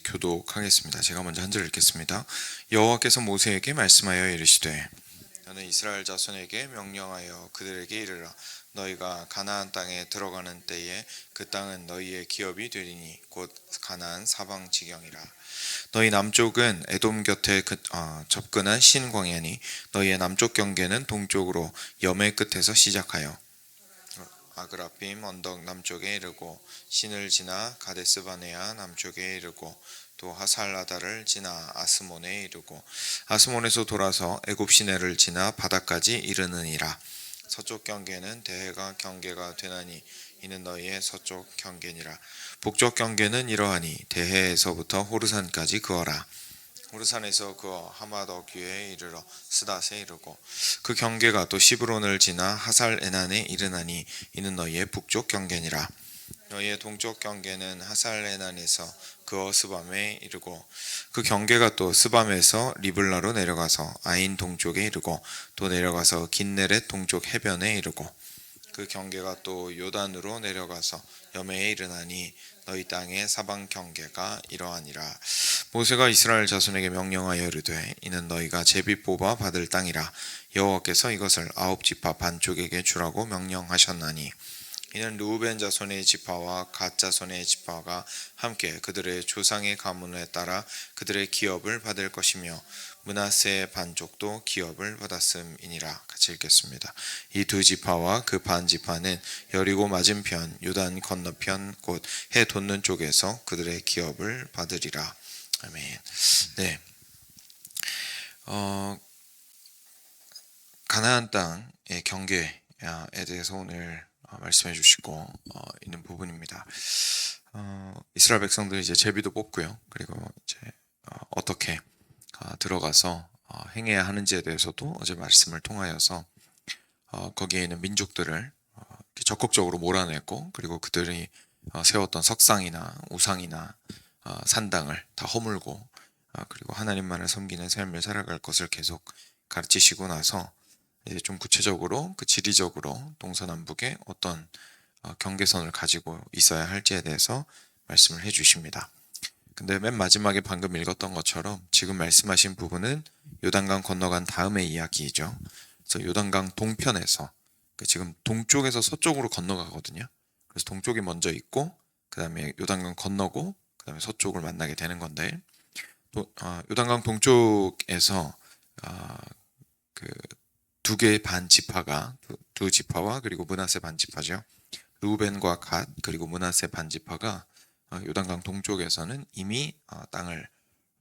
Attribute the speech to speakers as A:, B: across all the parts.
A: 같이 교독하겠습니다. 제가 먼저 한 절 읽겠습니다. 여호와께서 모세에게 말씀하여 이르시되 너는 이스라엘 자손에게 명령하여 그들에게 이르라. 너희가 가나안 땅에 들어가는 때에 그 땅은 너희의 기업이 되리니 곧 가나안 사방 지경이라. 너희 남쪽은 에돔 곁에 접근한 신광야니 너희의 남쪽 경계는 동쪽으로 염해 끝에서 시작하여 아그라빔 언덕 남쪽에 이르고 신을 지나 가데스바네아 남쪽에 이르고 또 하살라다를 지나 아스몬에 이르고 아스몬에서 돌아서 애굽 시내를 지나 바다까지 이르느니라. 서쪽 경계는 대해가 경계가 되나니 이는 너희의 서쪽 경계니라. 북쪽 경계는 이러하니 대해에서부터 호르산까지 그어라. 호르산에서 그어 하마더귀에 이르러 스닷에 이르고 그 경계가 또 시브론을 지나 하살 에난에 이르나니 이는 너희의 북쪽 경계니라. 너희의 동쪽 경계는 하살 에난에서 그어 스밤에 이르고 그 경계가 또 스밤에서 리블라로 내려가서 아인 동쪽에 이르고 또 내려가서 긴네렛 동쪽 해변에 이르고 그 경계가 또 요단으로 내려가서 염해에 이르나니 너희 땅의 사방 경계가 이러하니라. 모세가 이스라엘 자손에게 명령하여 이르되 이는 너희가 제비 뽑아 받을 땅이라. 여호와께서 이것을 9지파 반쪽에게 주라고 명령하셨나니 이는 르우벤 자손의 지파와 갓 자손의 지파가 함께 그들의 조상의 가문에 따라 그들의 기업을 받을 것이며 므낫세 반족도 기업을 받았음이니라. 같이 읽겠습니다. 이 두 지파와 그 반 지파는 여리고 맞은편 요단 건너편 곧 해 돋는 쪽에서 그들의 기업을 받으리라. 아멘. 네. 가나안 땅의 경계에 대해서 오늘 말씀해 주시고 있는 부분입니다. 이스라엘 백성들이 이제 제비도 뽑고요. 그리고 이제 어떻게 들어가서 행해야 하는지에 대해서도 어제 말씀을 통하여서 거기에 있는 민족들을 적극적으로 몰아냈고 그리고 그들이 세웠던 석상이나 우상이나 산당을 다 허물고 그리고 하나님만을 섬기는 삶을 살아갈 것을 계속 가르치시고 나서 이제 좀 구체적으로 그 지리적으로 동서남북에 어떤 경계선을 가지고 있어야 할지에 대해서 말씀을 해주십니다. 근데 맨 마지막에 방금 읽었던 것처럼 지금 말씀하신 부분은 요단강 건너간 다음의 이야기이죠. 그래서 요단강 동편에서 지금 동쪽에서 서쪽으로 건너가거든요. 그래서 동쪽이 먼저 있고 그 다음에 요단강 건너고 그 다음에 서쪽을 만나게 되는 건데 요단강 동쪽에서 그 두 개의 반 지파가 두 지파와 그리고 므낫세 반 지파죠. 르우벤과 갓 그리고 므낫세 반 지파가 요단강 동쪽에서는 이미 땅을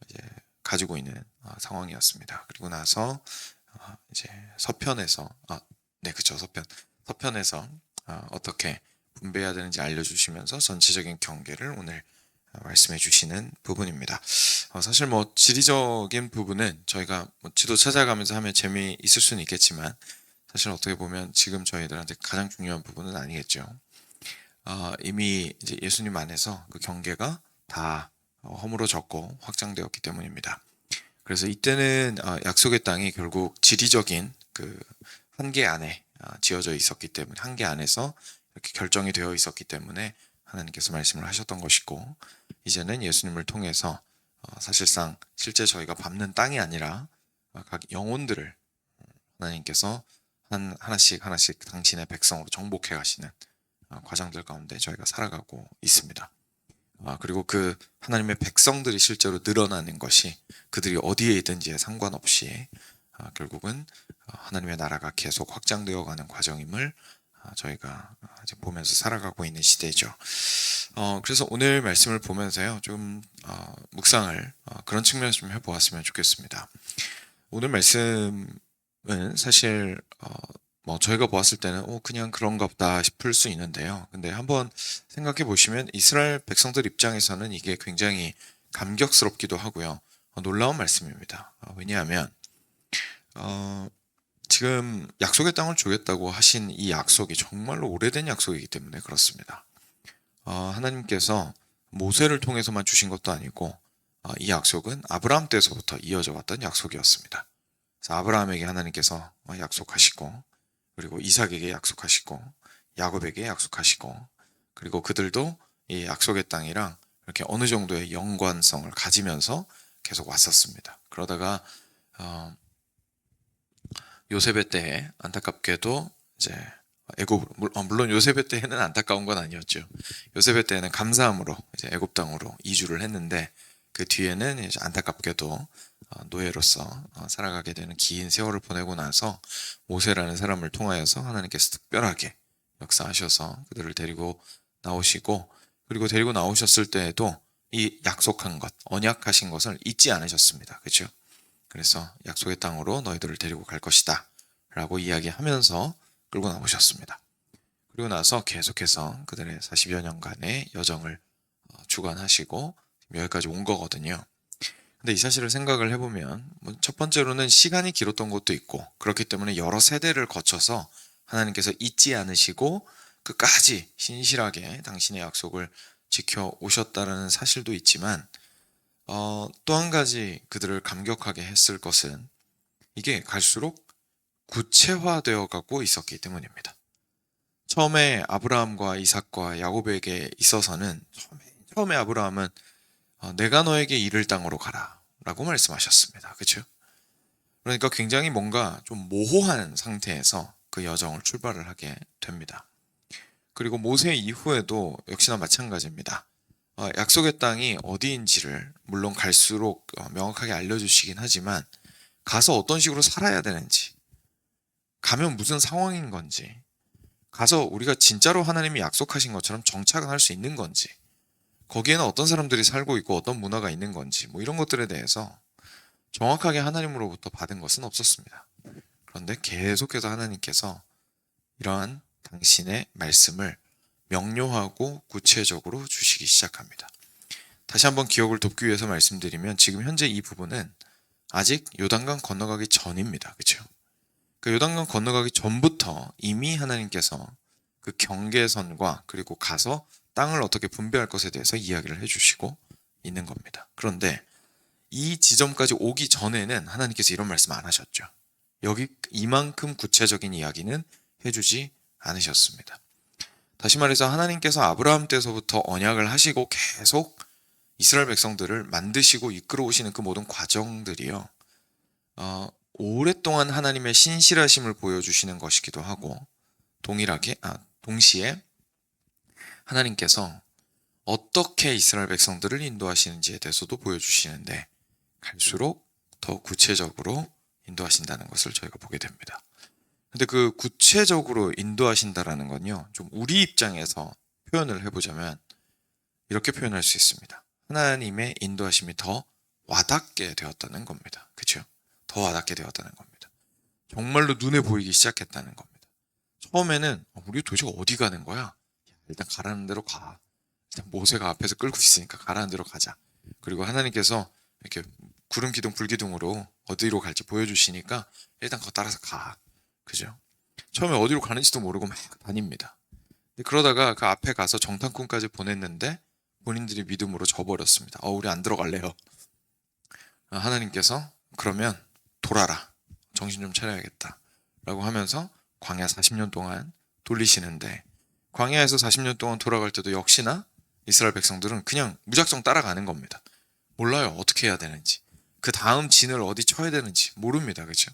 A: 이제 가지고 있는 상황이었습니다. 그리고 나서 이제 서편에서 그렇죠. 서편에서 어떻게 분배해야 되는지 알려주시면서 전체적인 경계를 오늘 말씀해 주시는 부분입니다. 사실 지리적인 부분은 저희가 지도 찾아가면서 하면 재미있을 수는 있겠지만 사실 어떻게 보면 지금 저희들한테 가장 중요한 부분은 아니겠죠. 이미 이제 예수님 안에서 그 경계가 다 허물어졌고 확장되었기 때문입니다. 그래서 이때는 약속의 땅이 결국 지리적인 그 한계 안에 지어져 있었기 때문에 한계 안에서 이렇게 결정이 되어 있었기 때문에 하나님께서 말씀을 하셨던 것이고 이제는 예수님을 통해서 사실상 실제 저희가 밟는 땅이 아니라 각 영혼들을 하나님께서 하나씩 당신의 백성으로 정복해 가시는 과정들 가운데 저희가 살아가고 있습니다. 그리고 그 하나님의 백성들이 실제로 늘어나는 것이 그들이 어디에 있든지에 상관없이 결국은 하나님의 나라가 계속 확장되어 가는 과정임을 저희가 이제 보면서 살아가고 있는 시대죠. 그래서 오늘 말씀을 보면서요 좀 묵상을 그런 측면에서 좀 해보았으면 좋겠습니다. 오늘 말씀은 사실 저희가 보았을 때는 그냥 그런가 보다 싶을 수 있는데요. 근데 한번 생각해 보시면 이스라엘 백성들 입장에서는 이게 굉장히 감격스럽기도 하고요. 놀라운 말씀입니다. 왜냐하면 지금 약속의 땅을 주겠다고 하신 이 약속이 정말로 오래된 약속이기 때문에 그렇습니다. 하나님께서 모세를 통해서만 주신 것도 아니고 이 약속은 아브라함 때서부터 이어져 왔던 약속이었습니다. 그래서 아브라함에게 하나님께서 약속하시고 그리고 이삭에게 약속하시고 야곱에게 약속하시고 그리고 그들도 이 약속의 땅이랑 이렇게 어느 정도의 연관성을 가지면서 계속 왔었습니다. 그러다가 요셉의 때에 안타깝게도 이제 애굽으로, 물론 요셉의 때에는 안타까운 건 아니었죠. 요셉의 때에는 감사함으로 이제 애굽 땅으로 이주를 했는데, 그 뒤에는 이제 안타깝게도 노예로서 살아가게 되는 긴 세월을 보내고 나서 모세라는 사람을 통하여서 하나님께서 특별하게 역사하셔서 그들을 데리고 나오시고, 그리고 데리고 나오셨을 때에도 이 약속한 것, 언약하신 것을 잊지 않으셨습니다. 그렇죠? 그래서 약속의 땅으로 너희들을 데리고 갈 것이다 라고 이야기하면서 끌고 나오셨습니다. 그리고 나서 계속해서 그들의 40여 년간의 여정을 주관하시고 여기까지 온 거거든요. 근데 이 사실을 생각을 해보면, 첫 번째로는 시간이 길었던 것도 있고, 그렇기 때문에 여러 세대를 거쳐서 하나님께서 잊지 않으시고 끝까지 신실하게 당신의 약속을 지켜 오셨다는 사실도 있지만, 또 한 가지 그들을 감격하게 했을 것은 이게 갈수록 구체화되어 가고 있었기 때문입니다. 처음에 아브라함과 이삭과 야곱에게 있어서는 처음에 아브라함은 내가 너에게 이를 땅으로 가라 라고 말씀하셨습니다. 그렇죠? 그러니까 굉장히 뭔가 좀 모호한 상태에서 그 여정을 출발을 하게 됩니다. 그리고 모세 이후에도 역시나 마찬가지입니다. 약속의 땅이 어디인지를 물론 갈수록 명확하게 알려주시긴 하지만, 가서 어떤 식으로 살아야 되는지, 가면 무슨 상황인 건지, 가서 우리가 진짜로 하나님이 약속하신 것처럼 정착을 할 수 있는 건지, 거기에는 어떤 사람들이 살고 있고 어떤 문화가 있는 건지, 이런 것들에 대해서 정확하게 하나님으로부터 받은 것은 없었습니다. 그런데 계속해서 하나님께서 이러한 당신의 말씀을 명료하고 구체적으로 주시기 시작합니다. 다시 한번 기억을 돕기 위해서 말씀드리면, 지금 현재 이 부분은 아직 요단강 건너가기 전입니다. 그렇죠? 그 요단강 건너가기 전부터 이미 하나님께서 그 경계선과 그리고 가서 땅을 어떻게 분배할 것에 대해서 이야기를 해주시고 있는 겁니다. 그런데 이 지점까지 오기 전에는 하나님께서 이런 말씀 안 하셨죠. 여기 이만큼 구체적인 이야기는 해주지 않으셨습니다. 다시 말해서 하나님께서 아브라함 때서부터 언약을 하시고 계속 이스라엘 백성들을 만드시고 이끌어 오시는 그 모든 과정들이요, 오랫동안 하나님의 신실하심을 보여주시는 것이기도 하고, 동시에 하나님께서 어떻게 이스라엘 백성들을 인도하시는지에 대해서도 보여주시는데, 갈수록 더 구체적으로 인도하신다는 것을 저희가 보게 됩니다. 근데 그 구체적으로 인도하신다라는 건요, 좀 우리 입장에서 표현을 해보자면 이렇게 표현할 수 있습니다. 하나님의 인도하심이 더 와닿게 되었다는 겁니다. 그렇죠? 더 와닿게 되었다는 겁니다. 정말로 눈에 보이기 시작했다는 겁니다. 처음에는 우리 도대체 어디 가는 거야? 일단 가라는 대로 가. 일단 모세가 앞에서 끌고 있으니까 가라는 대로 가자. 그리고 하나님께서 이렇게 구름 기둥 불기둥으로 어디로 갈지 보여주시니까 일단 그거 따라서 가. 그죠? 처음에 어디로 가는지도 모르고 막 다닙니다. 근데 그러다가 그 앞에 가서 정탐꾼까지 보냈는데 본인들이 믿음으로 져버렸습니다. 우리 안 들어갈래요. 하나님께서 그러면 돌아라. 정신 좀 차려야겠다. 라고 하면서 광야 40년 동안 돌리시는데, 광야에서 40년 동안 돌아갈 때도 역시나 이스라엘 백성들은 그냥 무작정 따라가는 겁니다. 몰라요. 어떻게 해야 되는지. 그 다음 진을 어디 쳐야 되는지 모릅니다. 그렇죠?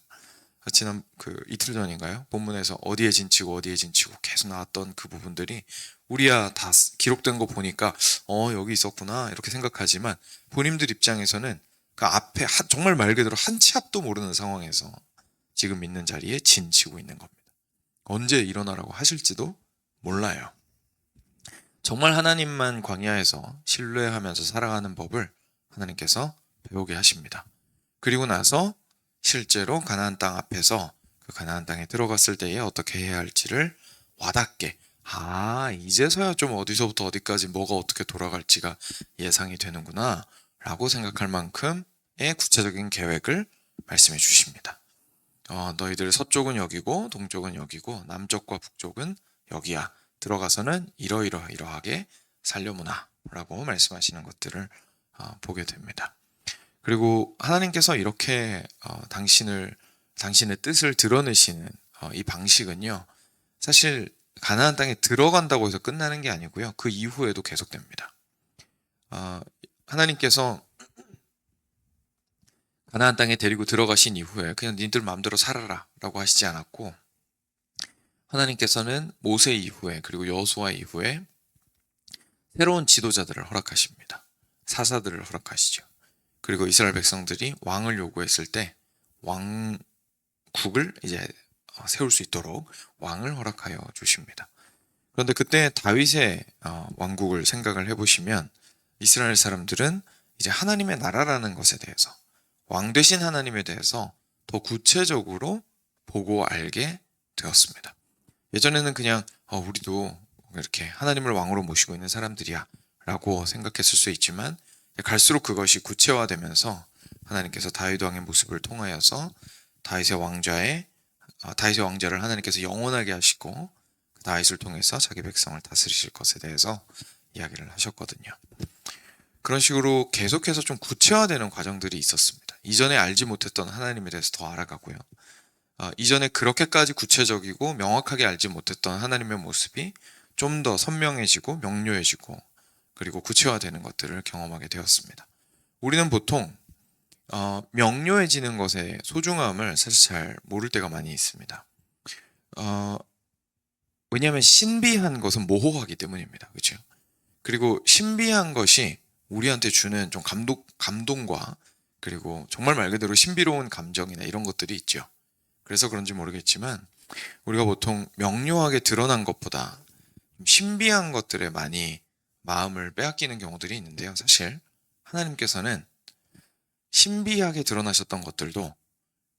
A: 지난 이틀 전인가요? 본문에서 어디에 진치고 어디에 진치고 계속 나왔던 그 부분들이 우리야 다 기록된 거 보니까 여기 있었구나 이렇게 생각하지만, 본인들 입장에서는 그 앞에 정말 말 그대로 한 치 앞도 모르는 상황에서 지금 있는 자리에 진치고 있는 겁니다. 언제 일어나라고 하실지도 몰라요. 정말 하나님만 광야에서 신뢰하면서 살아가는 법을 하나님께서 배우게 하십니다. 그리고 나서 실제로 가나안 땅 앞에서 그 가나안 땅에 들어갔을 때에 어떻게 해야 할지를 와닿게, 이제서야 좀 어디서부터 어디까지 뭐가 어떻게 돌아갈지가 예상이 되는구나 라고 생각할 만큼의 구체적인 계획을 말씀해 주십니다. 너희들 서쪽은 여기고 동쪽은 여기고 남쪽과 북쪽은 여기야. 들어가서는 이러이러하게 살려무나 라고 말씀하시는 것들을 보게 됩니다. 그리고 하나님께서 이렇게 당신의 뜻을 드러내시는 이 방식은요, 사실 가나안 땅에 들어간다고 해서 끝나는 게 아니고요, 그 이후에도 계속됩니다. 아, 하나님께서 가나안 땅에 데리고 들어가신 이후에 그냥 니들 마음대로 살아라 라고 하시지 않았고, 하나님께서는 모세 이후에 그리고 여호수아 이후에 새로운 지도자들을 허락하십니다. 사사들을 허락하시죠. 그리고 이스라엘 백성들이 왕을 요구했을 때 왕국을 이제 세울 수 있도록 왕을 허락하여 주십니다. 그런데 그때 다윗의 왕국을 생각을 해보시면 이스라엘 사람들은 이제 하나님의 나라라는 것에 대해서, 왕 되신 하나님에 대해서 더 구체적으로 보고 알게 되었습니다. 예전에는 그냥 우리도 이렇게 하나님을 왕으로 모시고 있는 사람들이야 라고 생각했을 수 있지만, 갈수록 그것이 구체화되면서 하나님께서 다윗 왕의 모습을 통하여서 다윗의 왕자를 하나님께서 영원하게 하시고 다윗을 통해서 자기 백성을 다스리실 것에 대해서 이야기를 하셨거든요. 그런 식으로 계속해서 좀 구체화되는 과정들이 있었습니다. 이전에 알지 못했던 하나님에 대해서 더 알아가고요. 이전에 그렇게까지 구체적이고 명확하게 알지 못했던 하나님의 모습이 좀 더 선명해지고 명료해지고 그리고 구체화되는 것들을 경험하게 되었습니다. 우리는 보통 명료해지는 것의 소중함을 사실 잘 모를 때가 많이 있습니다. 왜냐하면 신비한 것은 모호하기 때문입니다. 그렇죠? 그리고 신비한 것이 우리한테 주는 좀 감동과 그리고 정말 말 그대로 신비로운 감정이나 이런 것들이 있죠. 그래서 그런지 모르겠지만 우리가 보통 명료하게 드러난 것보다 신비한 것들에 많이 마음을 빼앗기는 경우들이 있는데요. 사실 하나님께서는 신비하게 드러나셨던 것들도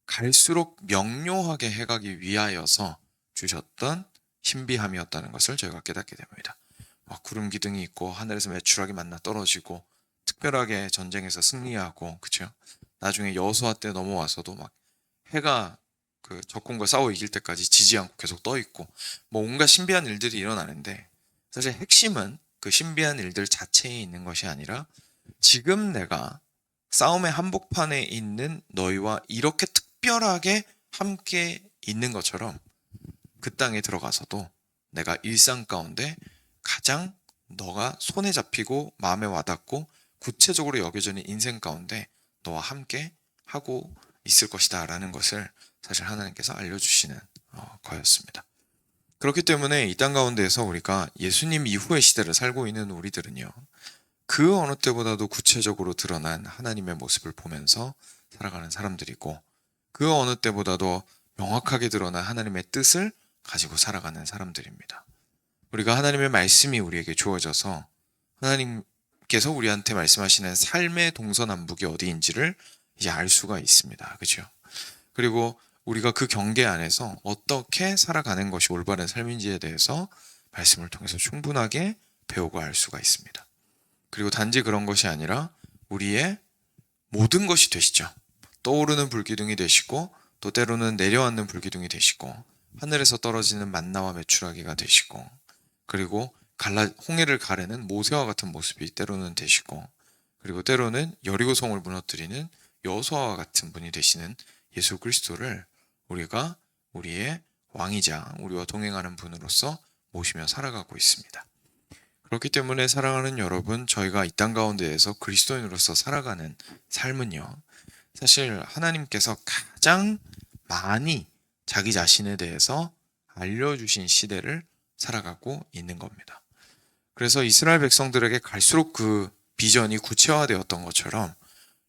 A: 갈수록 명료하게 해가기 위하여서 주셨던 신비함이었다는 것을 저희가 깨닫게 됩니다. 막 구름 기둥이 있고 하늘에서 메추라기 만나 떨어지고 특별하게 전쟁에서 승리하고, 그쵸? 나중에 여호수아 때 넘어와서도 막 해가 그 적군과 싸워 이길 때까지 지지 않고 계속 떠 있고 뭐 온갖 신비한 일들이 일어나는데, 사실 핵심은 그 신비한 일들 자체에 있는 것이 아니라 지금 내가 싸움의 한복판에 있는 너희와 이렇게 특별하게 함께 있는 것처럼 그 땅에 들어가서도 내가 일상 가운데 가장 너가 손에 잡히고 마음에 와닿고 구체적으로 여겨지는 인생 가운데 너와 함께 하고 있을 것이다 라는 것을 사실 하나님께서 알려주시는 거였습니다. 그렇기 때문에 이 땅 가운데에서 우리가 예수님 이후의 시대를 살고 있는 우리들은요, 그 어느 때보다도 구체적으로 드러난 하나님의 모습을 보면서 살아가는 사람들이고, 그 어느 때보다도 명확하게 드러난 하나님의 뜻을 가지고 살아가는 사람들입니다. 우리가 하나님의 말씀이 우리에게 주어져서 하나님께서 우리한테 말씀하시는 삶의 동서남북이 어디인지를 이제 알 수가 있습니다. 그렇죠? 그리고 우리가 그 경계 안에서 어떻게 살아가는 것이 올바른 삶인지에 대해서 말씀을 통해서 충분하게 배우고 알 수가 있습니다. 그리고 단지 그런 것이 아니라 우리의 모든 것이 되시죠. 떠오르는 불기둥이 되시고 또 때로는 내려앉는 불기둥이 되시고 하늘에서 떨어지는 만나와 메추라기가 되시고, 그리고 홍해를 가르는 모세와 같은 모습이 때로는 되시고, 그리고 때로는 여리고성을 무너뜨리는 여호수아와 같은 분이 되시는 예수 그리스도를 우리가 우리의 왕이자 우리와 동행하는 분으로서 모시며 살아가고 있습니다. 그렇기 때문에 사랑하는 여러분, 저희가 이 땅 가운데에서 그리스도인으로서 살아가는 삶은요, 사실 하나님께서 가장 많이 자기 자신에 대해서 알려주신 시대를 살아가고 있는 겁니다. 그래서 이스라엘 백성들에게 갈수록 그 비전이 구체화되었던 것처럼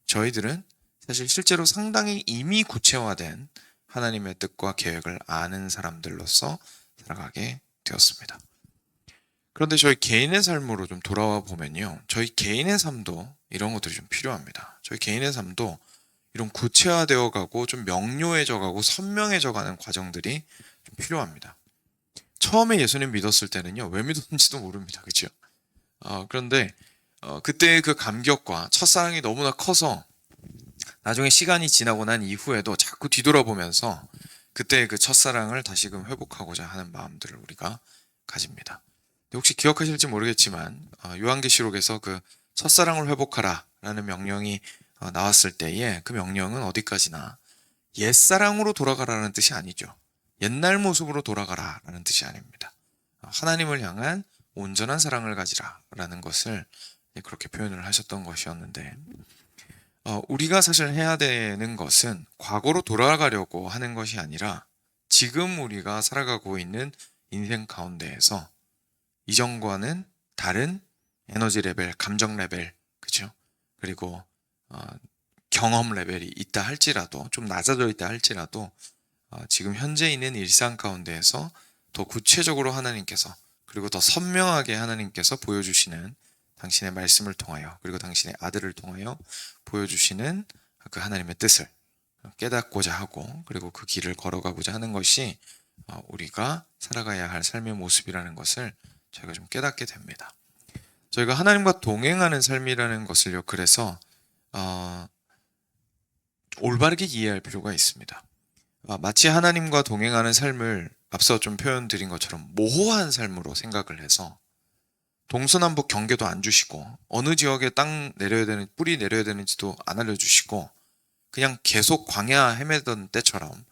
A: 저희들은 사실 실제로 상당히 이미 구체화된 하나님의 뜻과 계획을 아는 사람들로서 살아가게 되었습니다. 그런데 저희 개인의 삶으로 좀 돌아와 보면요, 저희 개인의 삶도 이런 것들이 좀 필요합니다. 저희 개인의 삶도 이런 구체화되어 가고 좀 명료해져 가고 선명해져 가는 과정들이 좀 필요합니다. 처음에 예수님 믿었을 때는요, 왜 믿었는지도 모릅니다. 그렇죠? 그런데 그때의 그 감격과 첫사랑이 너무나 커서 나중에 시간이 지나고 난 이후에도 자꾸 뒤돌아보면서 그때의 그 첫사랑을 다시금 회복하고자 하는 마음들을 우리가 가집니다. 혹시 기억하실지 모르겠지만 요한계시록에서 그 첫사랑을 회복하라 라는 명령이 나왔을 때에 그 명령은 어디까지나 옛사랑으로 돌아가라는 뜻이 아니죠. 옛날 모습으로 돌아가라 라는 뜻이 아닙니다. 하나님을 향한 온전한 사랑을 가지라 라는 것을 그렇게 표현을 하셨던 것이었는데, 우리가 사실 해야 되는 것은 과거로 돌아가려고 하는 것이 아니라 지금 우리가 살아가고 있는 인생 가운데에서 이전과는 다른 에너지 레벨, 감정 레벨, 그죠? 그리고 경험 레벨이 있다 할지라도, 좀 낮아져 있다 할지라도 지금 현재 있는 일상 가운데에서 더 구체적으로 하나님께서, 그리고 더 선명하게 하나님께서 보여주시는 당신의 말씀을 통하여, 그리고 당신의 아들을 통하여 보여주시는 그 하나님의 뜻을 깨닫고자 하고, 그리고 그 길을 걸어가고자 하는 것이 우리가 살아가야 할 삶의 모습이라는 것을 저희가 좀 깨닫게 됩니다. 저희가 하나님과 동행하는 삶이라는 것을요, 그래서 올바르게 이해할 필요가 있습니다. 마치 하나님과 동행하는 삶을 앞서 좀 표현드린 것처럼 모호한 삶으로 생각을 해서 동서남북 경계도 안 주시고, 어느 지역에 땅 내려야 되는, 뿌리 내려야 되는지도 안 알려주시고, 그냥 계속 광야 헤매던 때처럼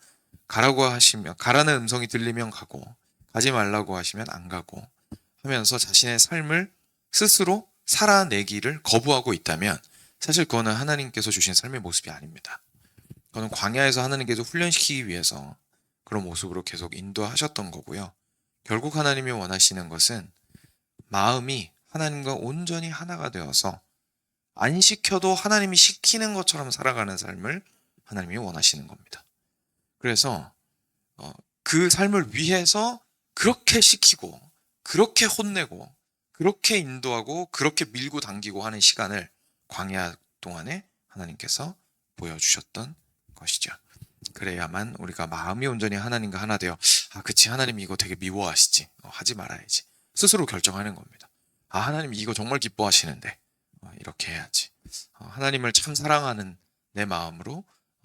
A: 가라고 하시면, 가라는 음성이 들리면 가고, 가지 말라고 하시면 안 가고 하면서 자신의 삶을 스스로 살아내기를 거부하고 있다면, 사실 그거는 하나님께서 주신 삶의 모습이 아닙니다. 그거는 광야에서 하나님께서 훈련시키기 위해서 그런 모습으로 계속 인도하셨던 거고요. 결국 하나님이 원하시는 것은 마음이 하나님과 온전히 하나가 되어서 안 시켜도 하나님이 시키는 것처럼 살아가는 삶을 하나님이 원하시는 겁니다. 그래서 그 삶을 위해서 그렇게 시키고, 그렇게 혼내고, 그렇게 인도하고, 그렇게 밀고 당기고 하는 시간을 광야 동안에 하나님께서 보여주셨던 것이죠. 그래야만 우리가 마음이 온전히 하나님과 하나 되어, 그치, 하나님이 이거 되게 미워하시지, 하지 말아야지, 스스로 결정하는 겁니다. 하나님 이거 정말 기뻐하시는데 이렇게 해야지. 하나님을 참 사랑하는 내 마음으로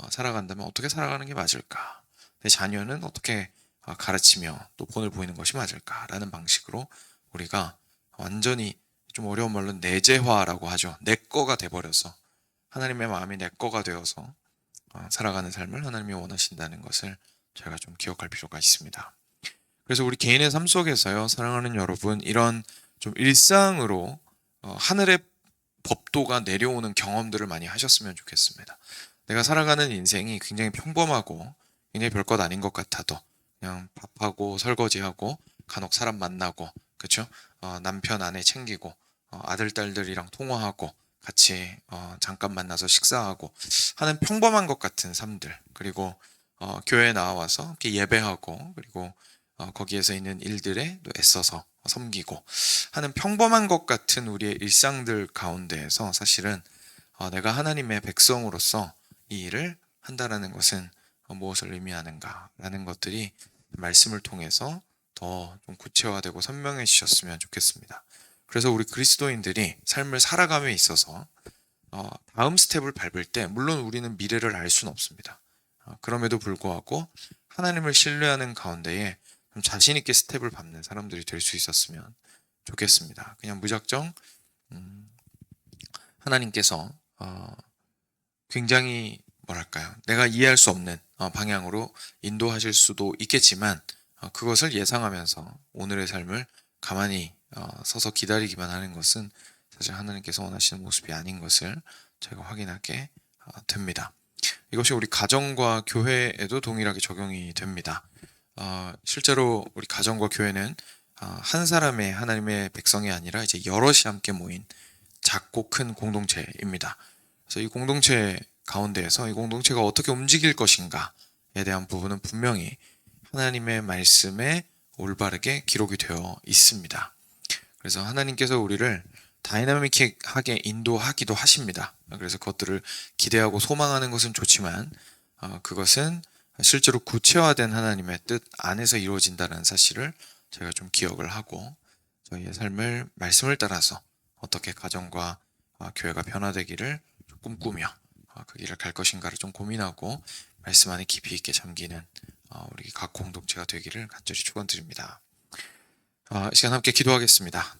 A: 살아간다면 어떻게 살아가는 게 맞을까? 내 자녀는 어떻게 가르치며 또 본을 보이는 것이 맞을까라는 방식으로 우리가 완전히, 좀 어려운 말로 내재화라고 하죠. 내 거가 돼버려서, 하나님의 마음이 내 거가 되어서 살아가는 삶을 하나님이 원하신다는 것을 저희가 좀 기억할 필요가 있습니다. 그래서 우리 개인의 삶 속에서요, 사랑하는 여러분, 이런 좀 일상으로 하늘의 법도가 내려오는 경험들을 많이 하셨으면 좋겠습니다. 내가 살아가는 인생이 굉장히 평범하고 굉장히 별것 아닌 것 같아도, 그냥 밥하고 설거지하고 간혹 사람 만나고, 그렇죠? 남편 아내 챙기고 아들 딸들이랑 통화하고 같이 잠깐 만나서 식사하고 하는 평범한 것 같은 삶들, 그리고 교회에 나와서 이렇게 예배하고, 그리고 거기에서 있는 일들에 또 애써서 섬기고 하는 평범한 것 같은 우리의 일상들 가운데에서 사실은 내가 하나님의 백성으로서 이 일을 한다라는 것은 무엇을 의미하는가라는 것들이 말씀을 통해서 더 좀 구체화되고 선명해지셨으면 좋겠습니다. 그래서 우리 그리스도인들이 삶을 살아감에 있어서 다음 스텝을 밟을 때, 물론 우리는 미래를 알 수는 없습니다. 그럼에도 불구하고 하나님을 신뢰하는 가운데에 좀 자신 있게 스텝을 밟는 사람들이 될 수 있었으면 좋겠습니다. 그냥 무작정 하나님께서 굉장히 뭐랄까요, 내가 이해할 수 없는 방향으로 인도하실 수도 있겠지만, 그것을 예상하면서 오늘의 삶을 가만히 서서 기다리기만 하는 것은 사실 하나님께서 원하시는 모습이 아닌 것을 제가 확인하게 됩니다. 이것이 우리 가정과 교회에도 동일하게 적용이 됩니다. 실제로 우리 가정과 교회는 한 사람의 하나님의 백성이 아니라 이제 여럿이 함께 모인 작고 큰 공동체입니다. 그래서 이 공동체 가운데에서 이 공동체가 어떻게 움직일 것인가에 대한 부분은 분명히 하나님의 말씀에 올바르게 기록이 되어 있습니다. 그래서 하나님께서 우리를 다이나믹하게 인도하기도 하십니다. 그래서 그것들을 기대하고 소망하는 것은 좋지만 그것은 실제로 구체화된 하나님의 뜻 안에서 이루어진다는 사실을 제가 좀 기억을 하고, 저희의 삶을 말씀을 따라서 어떻게 가정과 교회가 변화되기를 꿈꾸며 그 길을 갈 것인가를 좀 고민하고 말씀 안에 깊이 있게 잠기는 우리 각 공동체가 되기를 간절히 축원드립니다. 이 시간 함께 기도하겠습니다.